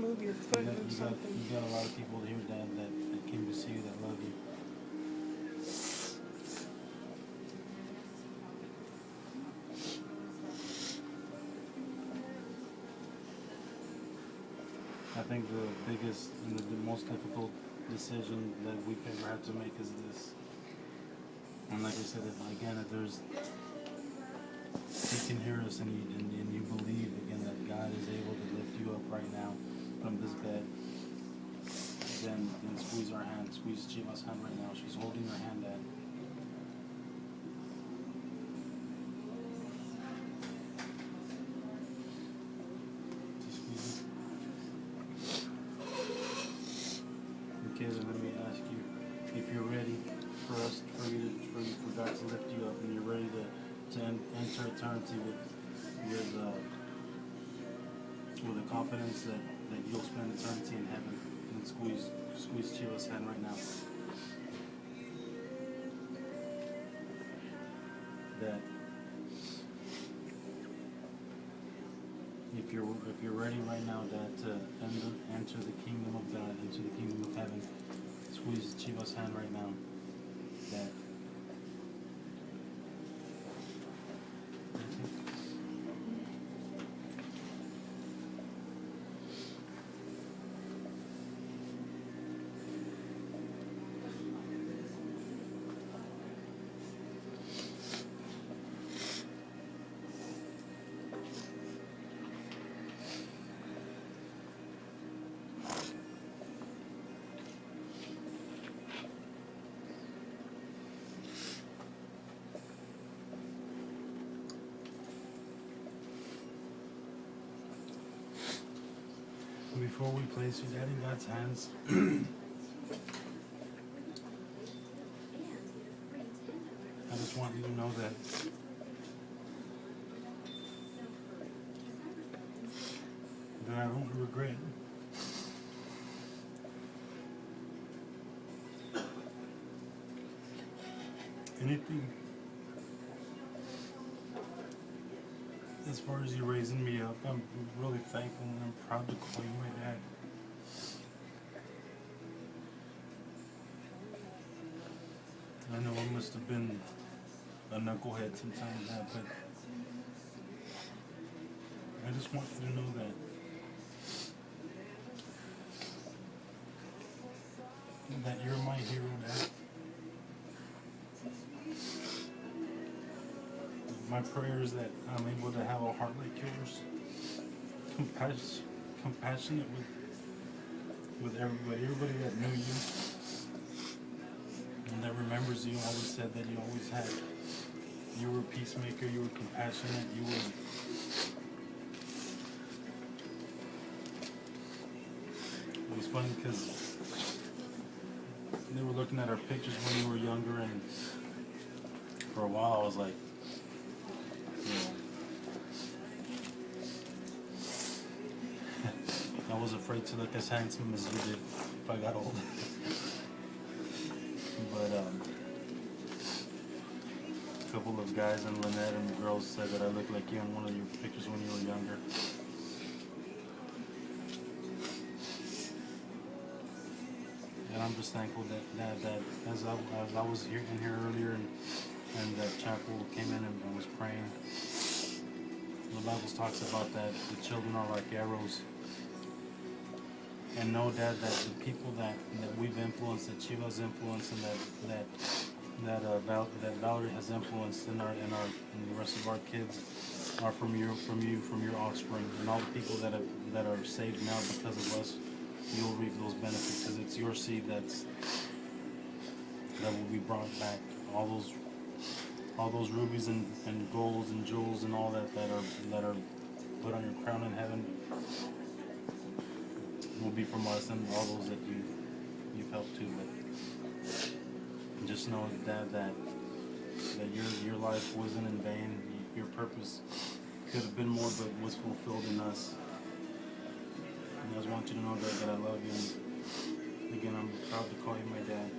move your foot, move you something. got a lot of people here, Dad, that came to see you, that love you. I think the biggest and the most difficult decision that we've ever had to make is this. And like I said, if there's, you can hear us and you believe again that God is able to lift you up right now from this bed, then squeeze our hand, squeeze Chiva's hand right now. She's holding her hand, Dad. Just squeeze it. Okay, then let me ask you, if you're ready for God to lift you up, and you're ready to enter eternity with the confidence that you'll spend eternity in heaven, and squeeze Chiva's hand right now. That if you're ready right now, Dad, to enter the kingdom of God, into the kingdom of heaven, squeeze Chiva's hand right now. Dad. Before we place you, Dad, in God's hands, I just want you to know that I don't regret anything as far as you raising me up. I'm really thankful and I'm proud to call you my dad. I know I must have been a knucklehead sometimes, Dad, but I just want you to know that you're my hero, Dad. My prayer is that I'm able to have a heart like yours, compassionate with everybody that knew you, and that remembers you. Always said that you were a peacemaker, you were compassionate, it was funny because they were looking at our pictures when you were younger, and for a while I was like, I was afraid to look as handsome as you did if I got old. But a couple of guys and Lynette and the girls said that I looked like you in one of your pictures when you were younger. And I'm just thankful that as I was here earlier and that chapel came in and was praying, the Bible talks about that the children are like arrows. And know, Dad, that the people that we've influenced, that Chiva's influenced, and that Valerie has influenced in the rest of our kids are from your offspring, and all the people that are saved now because of us, you'll reap those benefits because it's your seed that will be brought back. All those rubies and golds and jewels and all that are put on your crown in heaven will be from us and all those that you've helped too. But just know, Dad, that your life wasn't in vain. Your purpose could have been more, but was fulfilled in us. And I just want you to know that I love you. And again, I'm proud to call you my dad.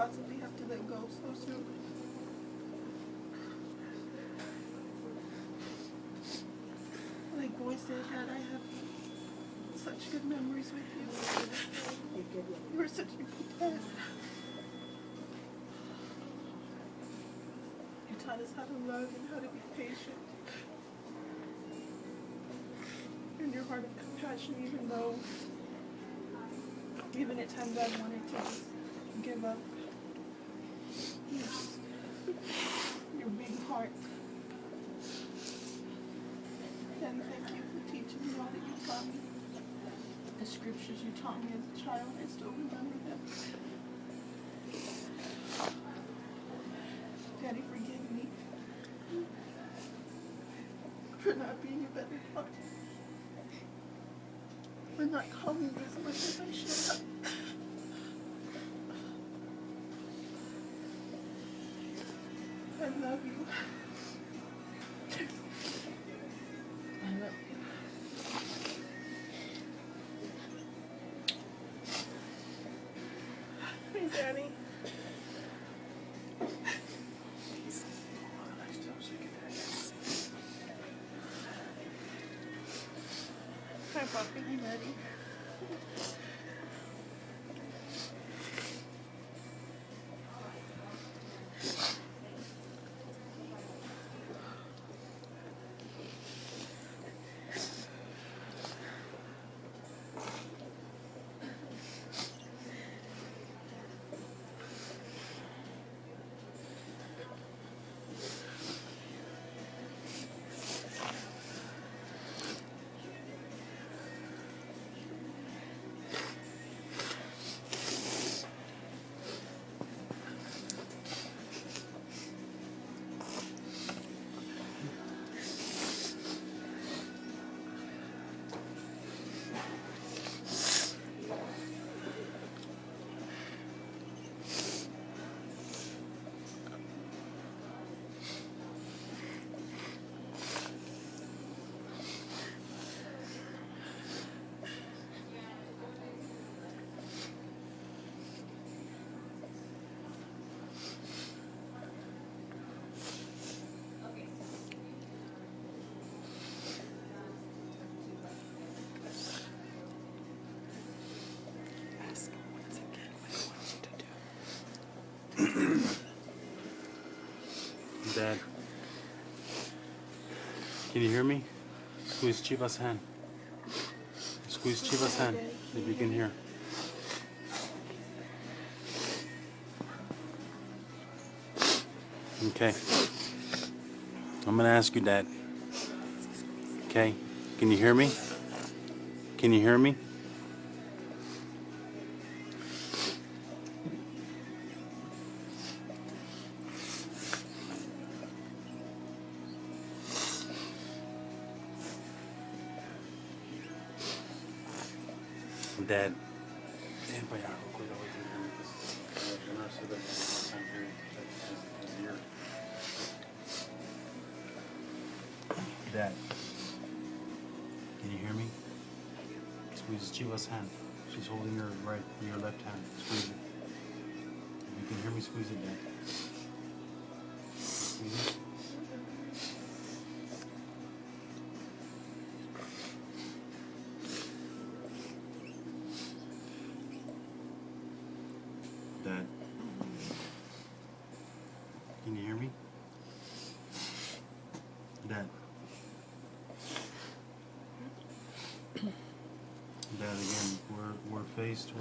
possibly have to let go so soon. Like Boy said, Dad, I have such good memories with you. You were such a good dad. You taught us how to love and how to be patient. And your heart of compassion, even at times I wanted to just give up. Your big heart. And thank you for teaching me all that you taught me. The scriptures you taught me as a child, I still remember them. Daddy, forgive me for not being a better father. For not calling you as much as I should have. I love you. I love you. Hey, Daddy. Hi, Poppy. Hi, Daddy. Dad, can you hear me? Squeeze Chiva's hand. Squeeze Chiva's hand, if you can hear. Okay. I'm gonna ask you, Dad. Okay. Can you hear me? Can you hear me? Dad. Dad. Can you hear me? Squeeze Chiva's hand. She's holding your left hand. Squeeze it. If you can hear me, squeeze it, Dad. Squeeze it. Dad. Can you hear me? Dad. Dad, again, we're faced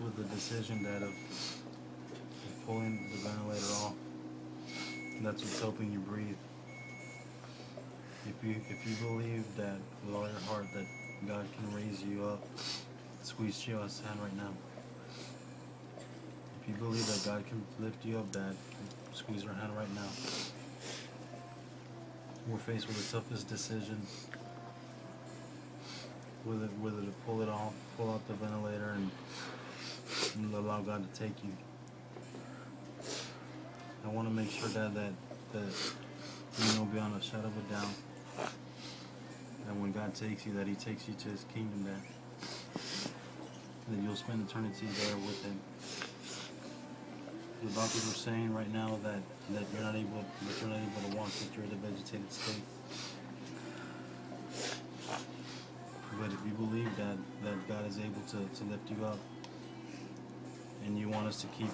with the decision, Dad, of pulling the ventilator off. And that's what's helping you breathe. If you believe that with all your heart that God can raise you up, squeeze Chiva's hand right now. If you believe that God can lift you up, Dad, squeeze her hand right now. We're faced with the toughest decision, whether to pull it off, pull out the ventilator, and allow God to take you. I want to make sure, Dad, that you know beyond a shadow of a doubt that when God takes you, that He takes you to His kingdom, Dad. that you'll spend eternity there with Him. The doctors are saying right now that you're not able to walk, that you're in a vegetated state. But if you believe that God is able to lift you up, and you want us to keep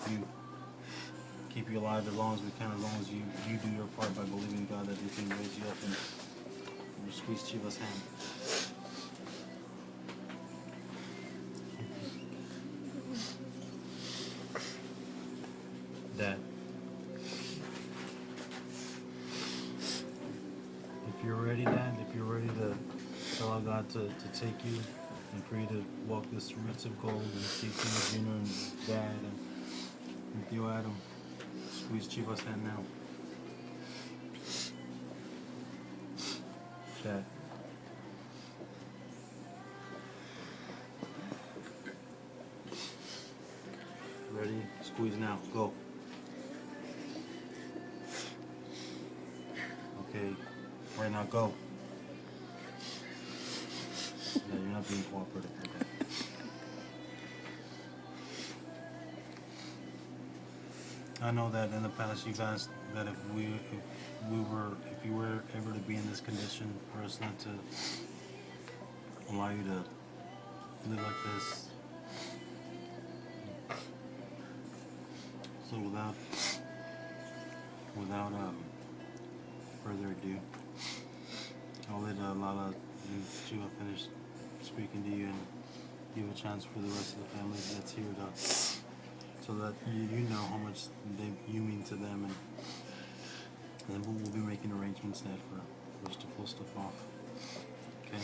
you alive as long as we can, as long as you do your part by believing God that He can raise you up and squeeze Chiva's hand. That if you're ready, Dad, if you're ready to allow God to take you and for you to walk this streets of gold and see Tina Junior and Dad and Theo Adam, squeeze Chiva's hand now. Dad. Ready? Squeeze now. Go. Okay. Right now, go. Yeah, you're not being cooperative with that. I know that in the past you've asked that if you were ever to be in this condition, for us not to allow you to live like this. So without further ado, I'll let Lala and Chiva finish speaking to you and give a chance for the rest of the family that's here so that you know how much you mean to them, and then we'll be making arrangements there for us to pull stuff off. Okay?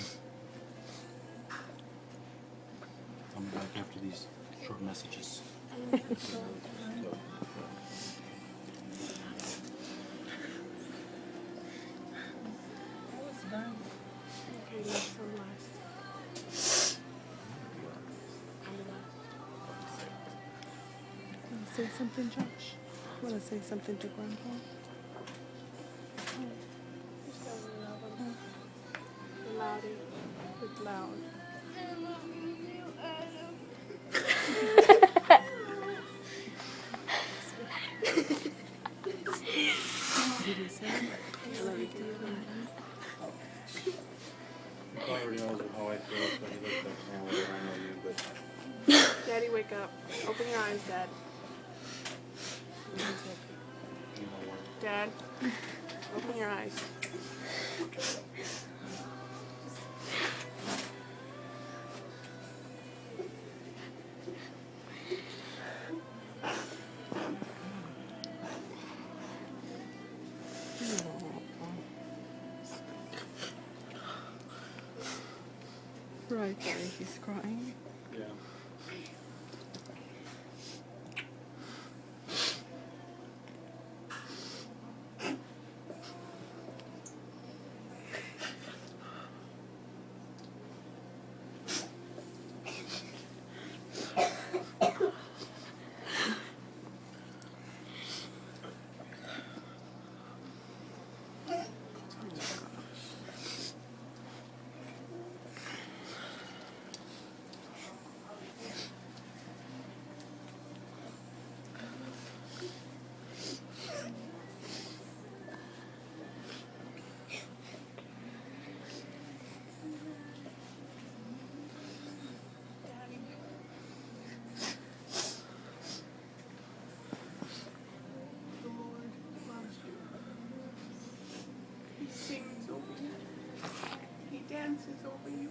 I'll be back after these short messages. Okay, last from last. Want to say something, Josh? Want to say something to Grandpa? Just tell me love him. Loudy. It's loud. I love you, Adam. Did you say I love you too, Adam? He already knows how I feel, but he looks like, man, whether I know you, but Daddy, wake up. Open your eyes, Dad. you know what? Dad, open your eyes. Right, Daddy, he's crying. Yeah. He sings over you. He dances over you.